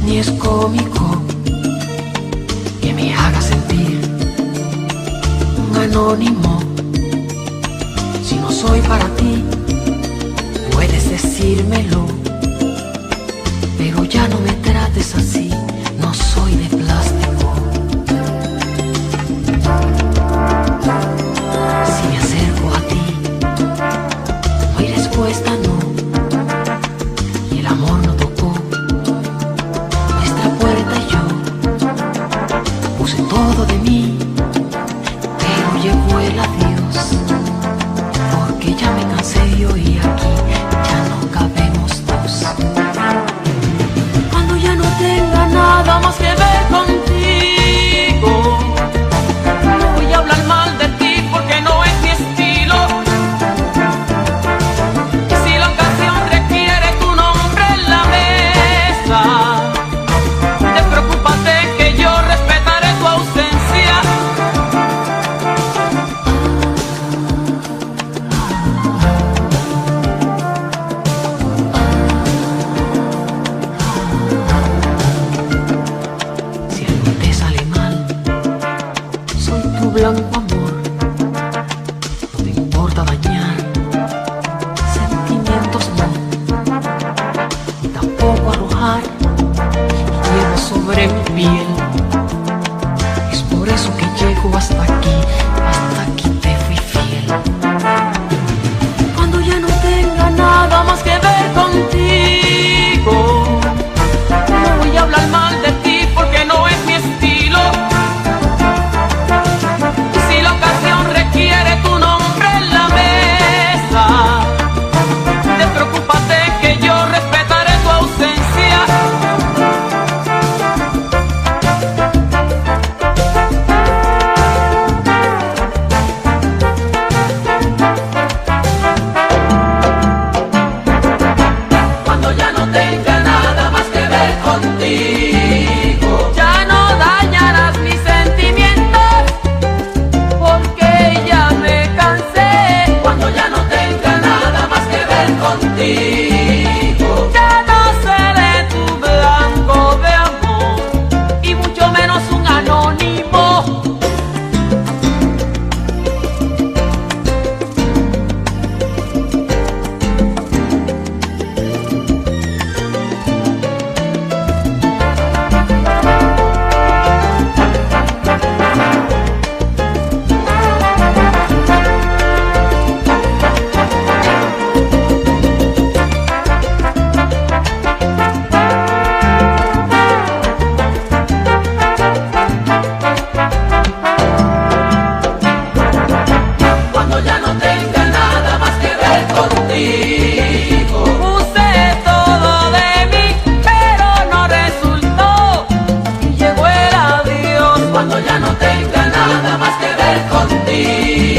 Ni es cómico que me haga sentir un anónimo. Si no soy para ti, puedes decírmelo, pero ya no me trates así, no soy de plástico. Si me acerco a ti, no hay respuesta, no, y el amor no tocó puerta y yo puse todo de mí, pero llegó el adiós, porque ya me cansé yo y aquí ya no cabemos dos. Cuando ya no tenga nada más que ver contigo, no voy a hablar mal de ti porque no es mi estilo. Y si la ocasión requiere tu nombre en la mesa, blanco amor, no te importa dañar sentimientos, no, y tampoco arrojar hielo sobre mi piel. Es por eso que llego hasta aquí te fui fiel. Cuando ya no tenga nada más que ver contigo, no voy a hablar mal de ti porque no es mi estilo. Quiere tu nombre en la mesa, despreocúpate que yo respetaré tu ausencia. Cuando ya no tenga nada más que ver contigo, ya no dañarás mis sentimientos, contigo. Ya no seré tu blanco de amor y mucho menos un anónimo. Puse todo de mí, pero no resultó y llegó el adiós. Cuando ya no tenga nada más que ver contigo.